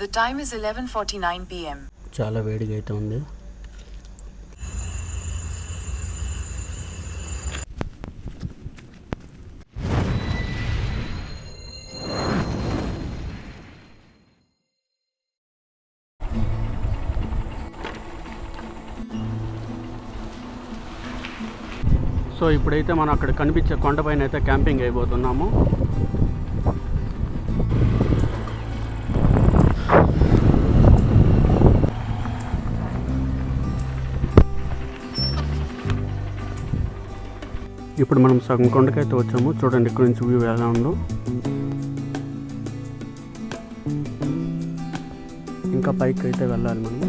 The time is 11:49 p.m. చాలా వేడిగా అయితే ఉంది. సో ఇప్పుడైతే మనం అక్కడ కనిపించే కొండపైన అయితే క్యాంపింగ్ అయిపోతున్నాము. ఇప్పుడు మనం సగం కొండకైతే వచ్చాము. చూడండి ఇక్కడ నుంచి వ్యూ ఎలా ఉందో. ఇంకా పైకి అయితే వెళ్ళాలి మనం.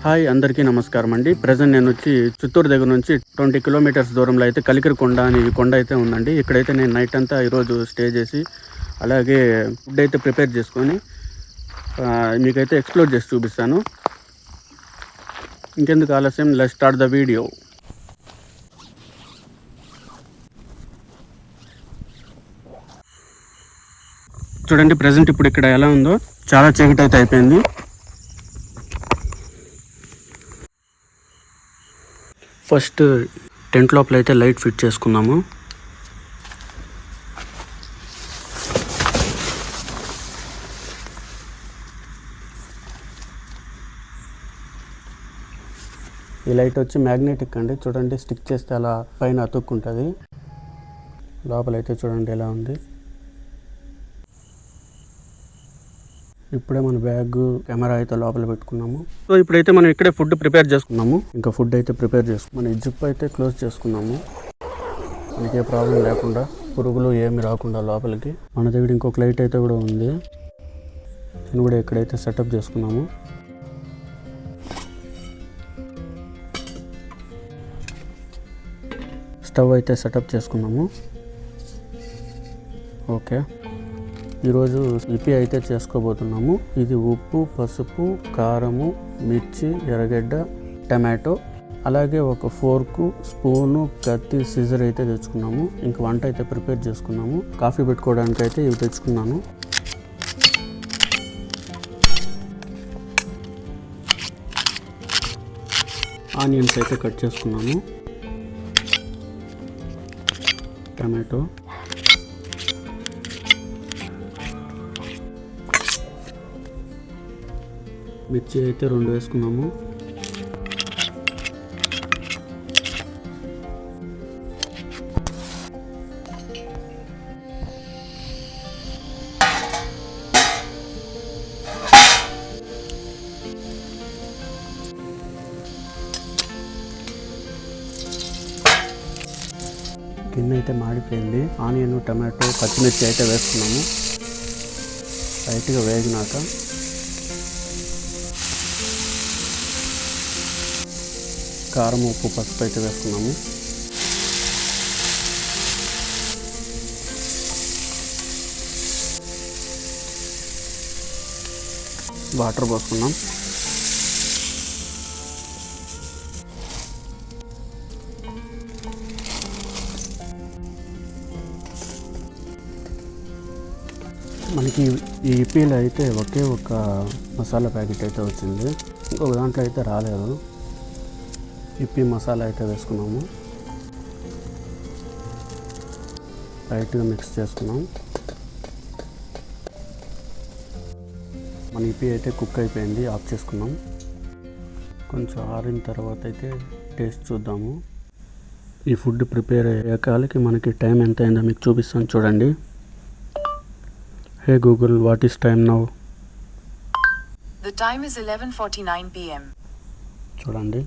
హాయ్, అందరికీ నమస్కారం అండి. ప్రజెంట్ నేను వచ్చి చిత్తూరు దగ్గర నుంచి 20 కిలోమీటర్స్ దూరంలో అయితే కలికిరి కొండ అని ఈ కొండ అయితే ఉందండి. ఇక్కడైతే నేను నైట్ అంతా ఈరోజు స్టే చేసి అలాగే ఫుడ్ అయితే ప్రిపేర్ చేసుకొని మీకైతే ఎక్స్ప్లోర్ చేసి చూపిస్తాను. ఇంకెందుకు ఆలస్యం, లెట్స్ స్టార్ట్ ద వీడియో. చూడండి ప్రజెంట్ ఇప్పుడు ఇక్కడ ఎలా ఉందో. చాలా చీకటి అయితే అయిపోయింది. ఫస్ట్ టెంట్ లోపల అయితే లైట్ ఫిట్ చేసుకున్నాము. ఈ లైట్ వచ్చి మ్యాగ్నెటిక్ అండి. చూడండి స్టిక్ చేస్తే అలా పైన అతుక్కుంటుంది. లోపలైతే చూడండి ఎలా ఉంది. ఇప్పుడే మన బ్యాగ్ కెమెరా అయితే లోపల పెట్టుకున్నాము. సో ఇప్పుడైతే మనం ఇక్కడే ఫుడ్ ప్రిపేర్ చేసుకున్నాము. ఇంకా ఫుడ్ అయితే ప్రిపేర్ చేసుకున్నాము. మన జిప్ అయితే క్లోజ్ చేసుకున్నాము, మనకి ఏ ప్రాబ్లం లేకుండా, పురుగులు ఏమి రాకుండా లోపలికి. మన దగ్గర ఇంకొక లైట్ అయితే కూడా ఉంది, నేను కూడా ఇక్కడైతే సెటప్ చేసుకున్నాము. స్టవ్ అయితే సెటప్ చేసుకున్నాము. ఓకే, ఈరోజు ఇపి అయితే చేసుకోబోతున్నాము. ఇది ఉప్పు, పసుపు, కారము, మిర్చి, ఎర్రగడ్డ, టమాటో, అలాగే ఒక ఫోర్కు, స్పూను, కత్తి, సిజర్ అయితే తెచ్చుకున్నాము. ఇంకా వంట అయితే ప్రిపేర్ చేసుకున్నాము. కాఫీ పెట్టుకోవడానికి అయితే ఇవి తెచ్చుకున్నాను. ఆనియన్స్ అయితే కట్ చేసుకున్నాము. టమాటో, మిర్చి అయితే 2 వేసుకున్నాము. గిన్నె అయితే మాడిపోయింది. ఆనియన్, టమాటో, పచ్చిమిర్చి అయితే వేసుకున్నాము. లైట్గా వేగినాక కారం, ఉప్పు, పసుపు అయితే వేసుకున్నాము. వాటర్ పోసుకున్నాం. మనకి ఈ ఇపీలో అయితే ఒకే ఒక మసాలా ప్యాకెట్ అయితే వచ్చింది, ఇంకొక దాంట్లో అయితే రాలేదు. ఇప్పి మసాలా అయితే వేసుకున్నాము. లైట్గా మిక్స్ చేసుకున్నాం. మన ఇపి అయితే కుక్ అయిపోయింది, ఆఫ్ చేసుకున్నాం. కొంచెం ఆరిన తర్వాత అయితే టేస్ట్ చూద్దాము. ఈ ఫుడ్ ప్రిపేర్ అయ్యేకాలకి మనకి టైం ఎంత అయిందో మీకు చూపిస్తాను చూడండి. హే Google, what is time now? The time is 11:49 p.m. చూడండి,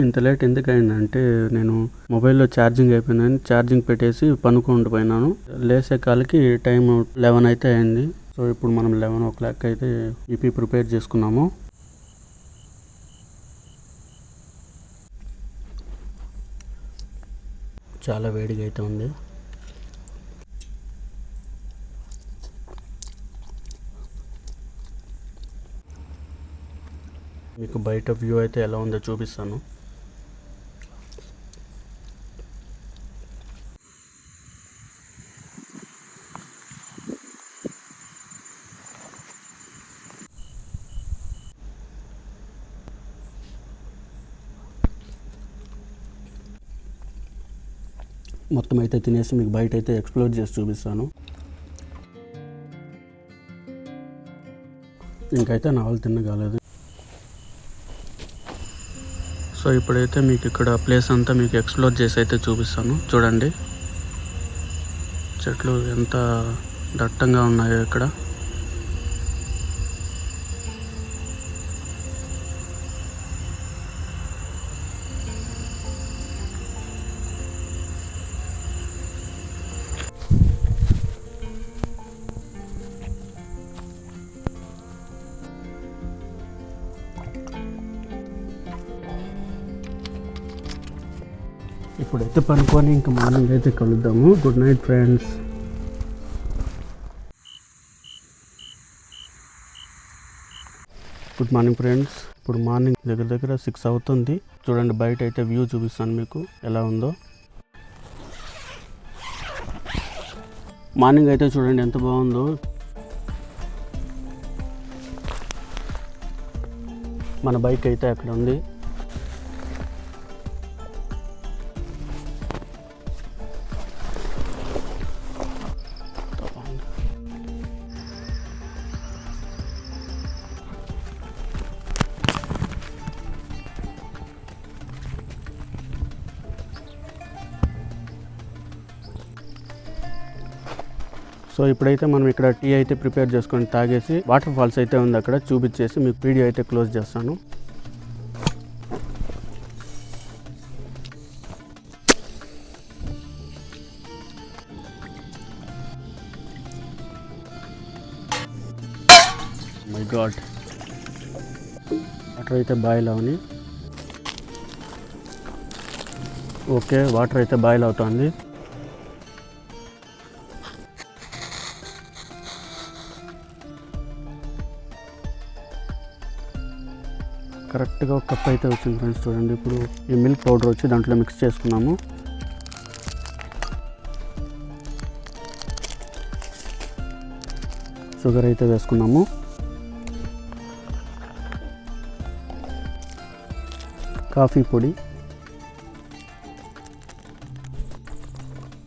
ఇంత లేట్ ఎందుకు అయిందంటే నేను మొబైల్లో ఛార్జింగ్ అయిపోయిందని ఛార్జింగ్ పెట్టేసి పనుకుండిపోయినాను. లేసే కాలకి టైం 11 అయితే అయింది. సో ఇప్పుడు మనం 11 o'clock అయితే ఈపీ ప్రిపేర్ చేసుకున్నాము. చాలా వేడిగా అయితే ఉంది. మీకు బయట వ్యూ అయితే ఎలా ఉందో చూపిస్తాను. మొత్తం అయితే తినేసి మీకు బయట అయితే ఎక్స్ప్లోర్ చేసి చూపిస్తాను. ఇంకైతే నా వాళ్ళు తినగాలేదు. సో ఇప్పుడైతే మీకు ఇక్కడ ప్లేస్ అంతా మీకు ఎక్స్ప్లోర్ చేసి అయితే చూపిస్తాను చూడండి. చెట్లు ఎంత దట్టంగా ఉన్నాయో ఇక్కడ. ఇప్పుడైతే పనుకొని ఇంకా మార్నింగ్ అయితే కలుద్దాము. Good night friends. Good morning friends. ఇప్పుడు మార్నింగ్ దగ్గర 6 అవుతుంది. చూడండి బయట అయితే వ్యూ చూపిస్తాను మీకు ఎలా ఉందో. మార్నింగ్ అయితే చూడండి ఎంత బాగుందో. మన బైక్ అయితే అక్కడ ఉంది. సో ఇప్పుడైతే మనం ఇక్కడ టీ అయితే ప్రిపేర్ చేసుకొని తాగేసి వాటర్ ఫాల్స్ అయితే ఉంది అక్కడ చూపించేసి మీకు వీడియో అయితే క్లోజ్ చేస్తాను. మై గాడ్, వాటర్ అయితే బాయిల్ అవని. ఓకే, వాటర్ అయితే బాయిల్ అవుతుంది. కరెక్ట్గా ఒక కప్ అయితే వచ్చింది ఫ్రెండ్స్. చూడండి ఇప్పుడు ఈ మిల్క్ పౌడర్ వచ్చి దాంట్లో మిక్స్ చేసుకున్నాము. షుగర్ అయితే వేసుకున్నాము. కాఫీ పొడి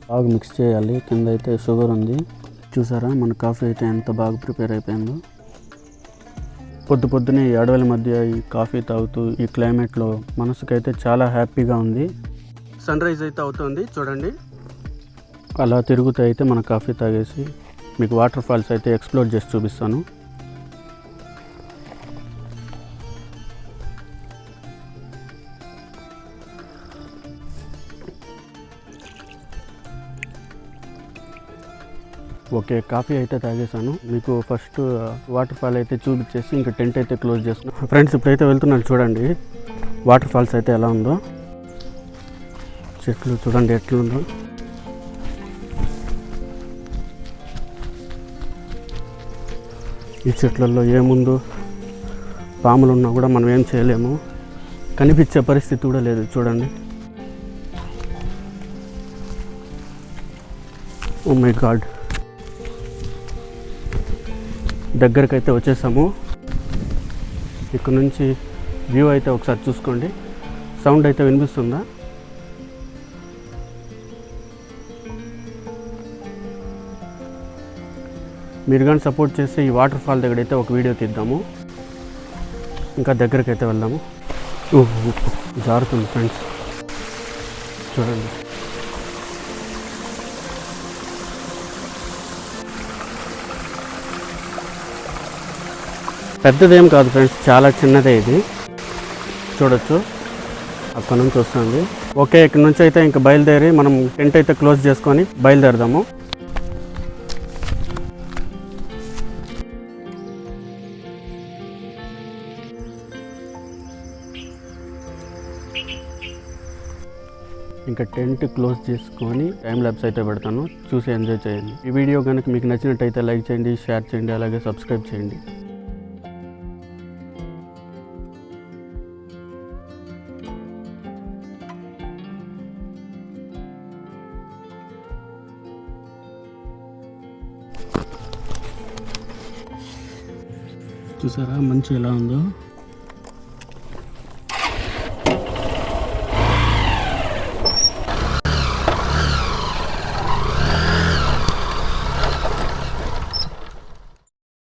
బాగా మిక్స్ చేయాలి. కింద అయితే షుగర్ ఉంది. చూసారా మన కాఫీ అయితే ఎంత బాగా ప్రిపేర్ అయిపోయిందో. పొద్దునే ఈ అడవుల మధ్య ఈ కాఫీ తాగుతూ ఈ క్లైమేట్లో మనసుకైతే చాలా హ్యాపీగా ఉంది. సన్ రైజ్ అయితే అవుతుంది చూడండి. అలా తిరుగుతూ అయితే మన కాఫీ తాగేసి మీకు వాటర్ ఫాల్స్ అయితే ఎక్స్ప్లోర్ చేసి చూపిస్తాను. ఓకే, కాఫీ అయితే తాగేసాను. మీకు ఫస్ట్ వాటర్ ఫాల్ అయితే చూపించేసి ఇంకా టెంట్ అయితే క్లోజ్ చేసుకున్నాను. ఫ్రెండ్స్ ఇప్పుడైతే వెళ్తున్నాను చూడండి వాటర్ ఫాల్స్ అయితే ఎలా ఉందో. చెట్లు చూడండి ఎట్లుందో. ఈ చెట్లలో ఏముందో పాములు ఉన్నా కూడా మనం ఏం చేయలేము. కనిపించే పరిస్థితి కూడా లేదు చూడండి. ఓ మై గాడ్, దగ్గరికి అయితే వచ్చేసాము. ఇక్కడ నుంచి వ్యూ అయితే ఒకసారి చూసుకోండి. సౌండ్ అయితే వినిపిస్తుందా? మీరు కానీ సపోర్ట్ చేస్తే ఈ వాటర్ ఫాల్ దగ్గర అయితే ఒక వీడియో తీద్దాము. ఇంకా దగ్గరికి అయితే వెళ్దాము. జారుతుంది ఫ్రెండ్స్. చూడండి. పెద్దదేం కాదు ఫ్రెండ్స్, చాలా చిన్నదే ఇది. చూడొచ్చు అక్కడ నుంచి వస్తుంది. ఓకే, ఇక్కడ నుంచి అయితే ఇంకా బయలుదేరి మనం టెంట్ అయితే క్లోజ్ చేసుకొని బయలుదేరదాము. ఇంకా టెంట్ క్లోజ్ చేసుకొని టైం ల్యాబ్స్ అయితే పెడతాను, చూసి ఎంజాయ్ చేయండి. ఈ వీడియో కనుక మీకు నచ్చినట్టయితే లైక్ చేయండి, షేర్ చేయండి, అలాగే సబ్స్క్రైబ్ చేయండి. చూసారా మంచు ఎలా ఉందో.